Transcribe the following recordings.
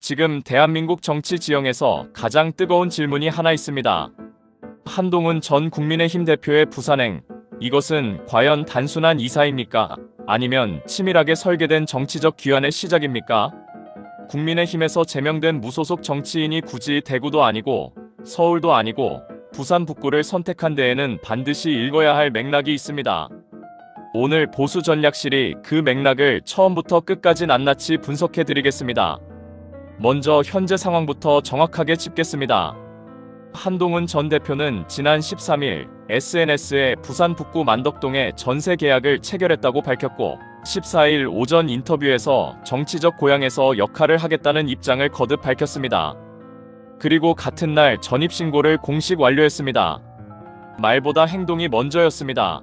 지금 대한민국 정치 지형에서 가장 뜨거운 질문이 하나 있습니다. 한동훈 전 국민의힘 대표의 부산행, 이것은 과연 단순한 이사입니까? 아니면 치밀하게 설계된 정치적 귀환의 시작입니까? 국민의힘에서 제명된 무소속 정치인이 굳이 대구도 아니고 서울도 아니고 부산 북구를 선택한 데에는 반드시 읽어야 할 맥락이 있습니다. 오늘 보수전략실이 그 맥락을 처음부터 끝까지 낱낱이 분석해드리겠습니다. 먼저 현재 상황부터 정확하게 짚겠습니다. 한동훈 전 대표는 지난 13일 SNS에 부산 북구 만덕동에 전세 계약을 체결했다고 밝혔고 14일 오전 인터뷰에서 정치적 고향에서 역할을 하겠다는 입장을 거듭 밝혔습니다. 그리고 같은 날 전입신고를 공식 완료했습니다. 말보다 행동이 먼저였습니다.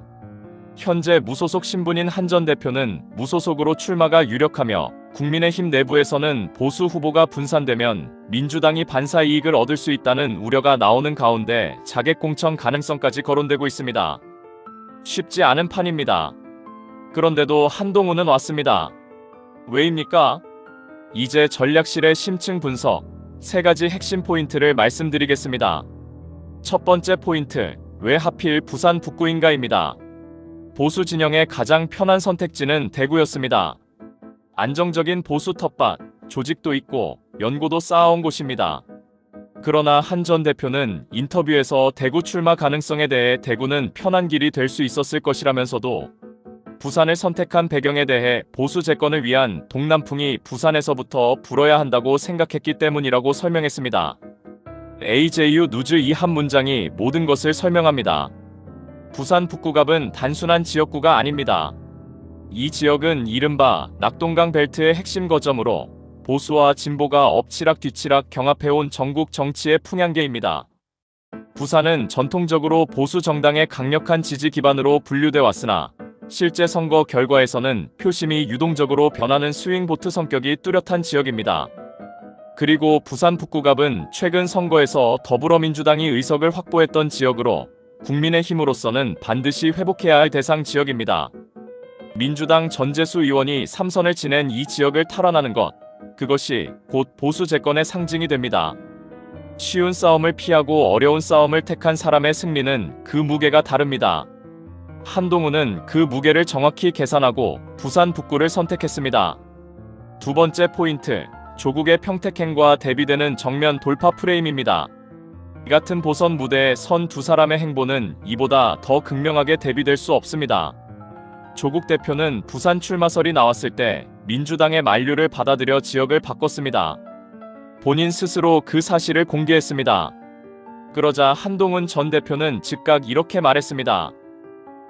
현재 무소속 신분인 한 전 대표는 무소속으로 출마가 유력하며 국민의힘 내부에서는 보수 후보가 분산되면 민주당이 반사 이익을 얻을 수 있다는 우려가 나오는 가운데 자객 공천 가능성까지 거론되고 있습니다. 쉽지 않은 판입니다. 그런데도 한동훈은 왔습니다. 왜입니까? 이제 전략실의 심층 분석, 3가지 핵심 포인트를 말씀드리겠습니다. 첫 번째 포인트, 왜 하필 부산 북구인가입니다. 보수 진영의 가장 편한 선택지는 대구였습니다. 안정적인 보수 텃밭, 조직도 있고 연고도 쌓아온 곳입니다. 그러나 한 전 대표는 인터뷰에서 대구 출마 가능성에 대해 대구는 편한 길이 될 수 있었을 것이라면서도 부산을 선택한 배경에 대해 보수 재건을 위한 동남풍이 부산에서부터 불어야 한다고 생각했기 때문이라고 설명했습니다. AJU 누즈 이 한 문장이 모든 것을 설명합니다. 부산 북구갑은 단순한 지역구가 아닙니다. 이 지역은 이른바 낙동강 벨트의 핵심 거점으로 보수와 진보가 엎치락 뒤치락 경합해온 전국 정치의 풍향계입니다. 부산은 전통적으로 보수 정당의 강력한 지지 기반으로 분류돼 왔으나 실제 선거 결과에서는 표심이 유동적으로 변하는 스윙보트 성격이 뚜렷한 지역입니다. 그리고 부산 북구갑은 최근 선거에서 더불어민주당이 의석을 확보했던 지역으로 국민의힘으로서는 반드시 회복해야 할 대상 지역입니다. 민주당 전재수 의원이 3선을 지낸 이 지역을 탈환하는 것, 그것이 곧 보수 재건의 상징이 됩니다. 쉬운 싸움을 피하고 어려운 싸움을 택한 사람의 승리는 그 무게가 다릅니다. 한동훈은 그 무게를 정확히 계산하고 부산 북구를 선택했습니다. 두 번째 포인트, 조국의 평택행과 대비되는 정면 돌파 프레임입니다. 이 같은 보선 무대에 선 두 사람의 행보는 이보다 더 극명하게 대비될 수 없습니다. 조국 대표는 부산 출마설이 나왔을 때 민주당의 만류를 받아들여 지역을 바꿨습니다. 본인 스스로 그 사실을 공개했습니다. 그러자 한동훈 전 대표는 즉각 이렇게 말했습니다.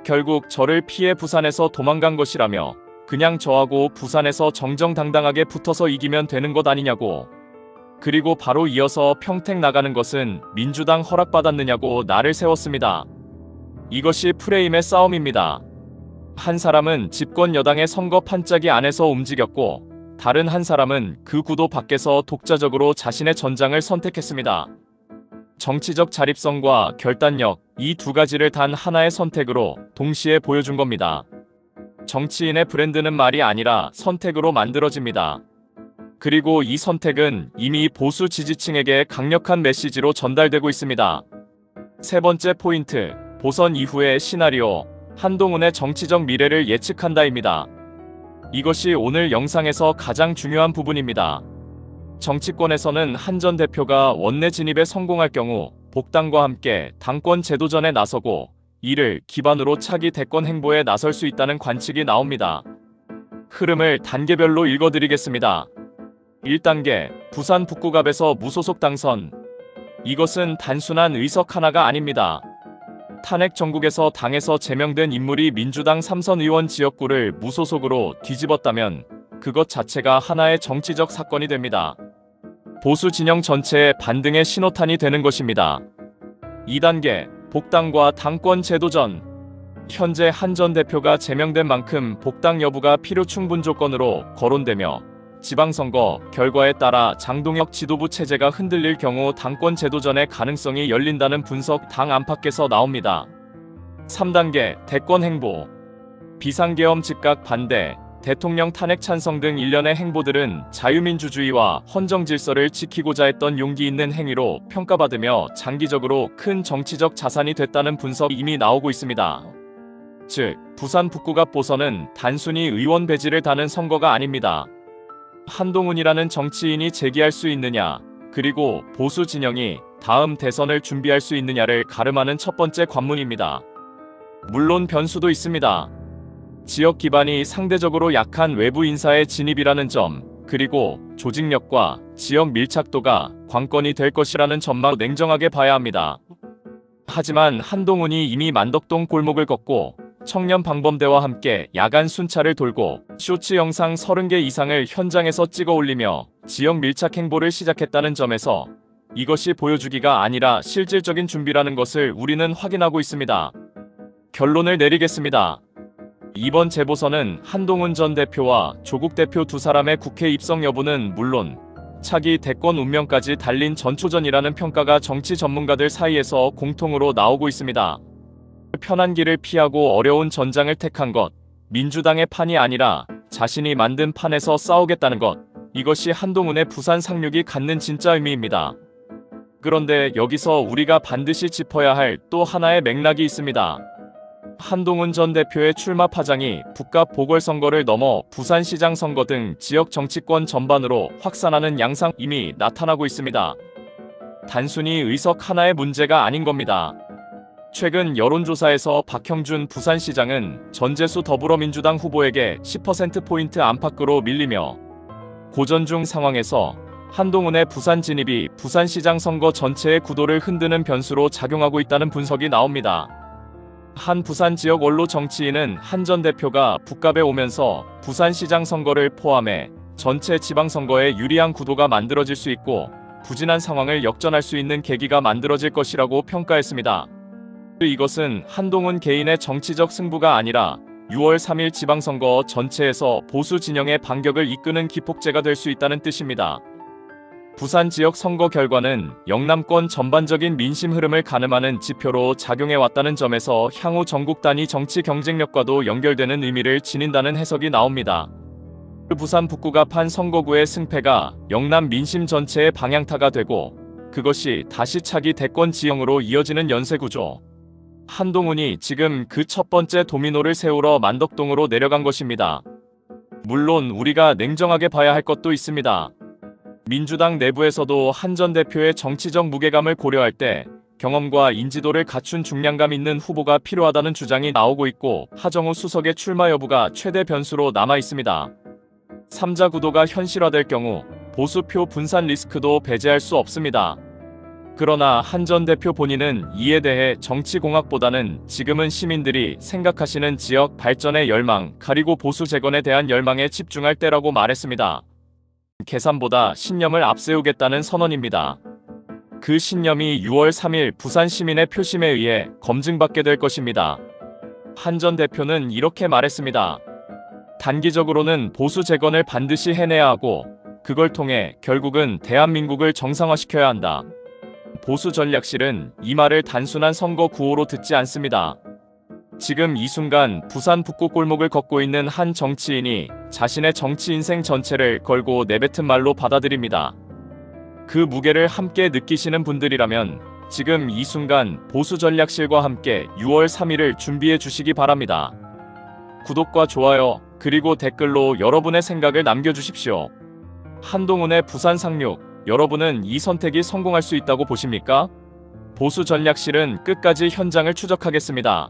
결국 저를 피해 부산에서 도망간 것이라며 그냥 저하고 부산에서 정정당당하게 붙어서 이기면 되는 것 아니냐고. 그리고 바로 이어서 평택 나가는 것은 민주당 허락받았느냐고 날을 세웠습니다. 이것이 프레임의 싸움입니다. 한 사람은 집권 여당의 선거 판짜기 안에서 움직였고 다른 한 사람은 그 구도 밖에서 독자적으로 자신의 전장을 선택했습니다. 정치적 자립성과 결단력, 이 두 가지를 단 하나의 선택으로 동시에 보여준 겁니다. 정치인의 브랜드는 말이 아니라 선택으로 만들어집니다. 그리고 이 선택은 이미 보수 지지층에게 강력한 메시지로 전달되고 있습니다. 세 번째 포인트, 보선 이후의 시나리오, 한동훈의 정치적 미래를 예측한다입니다. 이것이 오늘 영상에서 가장 중요한 부분입니다. 정치권에서는 한 전 대표가 원내 진입에 성공할 경우 복당과 함께 당권 재도전에 나서고 이를 기반으로 차기 대권 행보에 나설 수 있다는 관측이 나옵니다. 흐름을 단계별로 읽어드리겠습니다. 1단계, 부산 북구갑에서 무소속 당선. 이것은 단순한 의석 하나가 아닙니다. 탄핵 정국에서 당에서 제명된 인물이 민주당 3선 의원 지역구를 무소속으로 뒤집었다면 그것 자체가 하나의 정치적 사건이 됩니다. 보수 진영 전체의 반등의 신호탄이 되는 것입니다. 2단계, 복당과 당권 재도전. 현재 한 전 대표가 제명된 만큼 복당 여부가 필요 충분 조건으로 거론되며 지방선거 결과에 따라 장동혁 지도부 체제가 흔들릴 경우 당권 재도전의 가능성이 열린다는 분석 당 안팎에서 나옵니다. 3단계, 대권 행보. 비상계엄 즉각 반대. 대통령 탄핵 찬성 등 일련의 행보들은 자유민주주의와 헌정 질서를 지키고자 했던 용기 있는 행위로 평가받으며 장기적으로 큰 정치적 자산이 됐다는 분석이 이미 나오고 있습니다. 즉, 부산 북구갑 보선은 단순히 의원 배지를 다는 선거가 아닙니다. 한동훈이라는 정치인이 재기할 수 있느냐, 그리고 보수 진영이 다음 대선을 준비할 수 있느냐를 가름하는 첫 번째 관문입니다. 물론 변수도 있습니다. 지역 기반이 상대적으로 약한 외부 인사의 진입이라는 점, 그리고 조직력과 지역 밀착도가 관건이 될 것이라는 점만 냉정하게 봐야 합니다. 하지만 한동훈이 이미 만덕동 골목을 걷고 청년 방범대와 함께 야간 순찰을 돌고 쇼츠 영상 30개 이상을 현장에서 찍어 올리며 지역 밀착 행보를 시작했다는 점에서 이것이 보여주기가 아니라 실질적인 준비라는 것을 우리는 확인하고 있습니다. 결론을 내리겠습니다. 이번 재보선은 한동훈 전 대표와 조국 대표 두 사람의 국회 입성 여부는 물론 차기 대권 운명까지 달린 전초전이라는 평가가 정치 전문가들 사이에서 공통으로 나오고 있습니다. 편한 길을 피하고 어려운 전장을 택한 것, 민주당의 판이 아니라 자신이 만든 판에서 싸우겠다는 것, 이것이 한동훈의 부산 상륙이 갖는 진짜 의미입니다. 그런데 여기서 우리가 반드시 짚어야 할 또 하나의 맥락이 있습니다. 한동훈 전 대표의 출마 파장이 북갑 보궐선거를 넘어 부산시장 선거 등 지역 정치권 전반으로 확산하는 양상이 이미 나타나고 있습니다. 단순히 의석 하나의 문제가 아닌 겁니다. 최근 여론조사에서 박형준 부산시장은 전재수 더불어민주당 후보에게 10%포인트 안팎으로 밀리며 고전 중 상황에서 한동훈의 부산 진입이 부산시장 선거 전체의 구도를 흔드는 변수로 작용하고 있다는 분석이 나옵니다. 한 부산 지역 원로 정치인은 한 전 대표가 북갑에 오면서 부산시장 선거를 포함해 전체 지방선거에 유리한 구도가 만들어질 수 있고 부진한 상황을 역전할 수 있는 계기가 만들어질 것이라고 평가했습니다. 이것은 한동훈 개인의 정치적 승부가 아니라 6월 3일 지방선거 전체에서 보수 진영의 반격을 이끄는 기폭제가 될 수 있다는 뜻입니다. 부산 지역 선거 결과는 영남권 전반적인 민심 흐름을 가늠하는 지표로 작용해왔다는 점에서 향후 전국 단위 정치 경쟁력과도 연결되는 의미를 지닌다는 해석이 나옵니다. 부산 북구갑 한 선거구의 승패가 영남 민심 전체의 방향타가 되고 그것이 다시 차기 대권 지형으로 이어지는 연쇄구조. 한동훈이 지금 그 첫 번째 도미노를 세우러 만덕동으로 내려간 것입니다. 물론 우리가 냉정하게 봐야 할 것도 있습니다. 민주당 내부에서도 한 전 대표의 정치적 무게감을 고려할 때 경험과 인지도를 갖춘 중량감 있는 후보가 필요하다는 주장이 나오고 있고 하정우 수석의 출마 여부가 최대 변수로 남아 있습니다. 3자 구도가 현실화될 경우 보수표 분산 리스크도 배제할 수 없습니다. 그러나 한 전 대표 본인은 이에 대해 정치공학보다는 지금은 시민들이 생각하시는 지역 발전의 열망, 그리고 보수 재건에 대한 열망에 집중할 때라고 말했습니다. 계산보다 신념을 앞세우겠다는 선언입니다. 그 신념이 6월 3일 부산 시민의 표심에 의해 검증받게 될 것입니다. 한 전 대표는 이렇게 말했습니다. 단기적으로는 보수 재건을 반드시 해내야 하고 그걸 통해 결국은 대한민국을 정상화시켜야 한다. 보수 전략실은 이 말을 단순한 선거 구호로 듣지 않습니다. 지금 이 순간 부산 북구 골목을 걷고 있는 한 정치인이 자신의 정치 인생 전체를 걸고 내뱉은 말로 받아들입니다. 그 무게를 함께 느끼시는 분들이라면 지금 이 순간 보수 전략실과 함께 6월 3일을 준비해 주시기 바랍니다. 구독과 좋아요 그리고 댓글로 여러분의 생각을 남겨주십시오. 한동훈의 부산 상륙, 여러분은 이 선택이 성공할 수 있다고 보십니까? 보수 전략실은 끝까지 현장을 추적하겠습니다.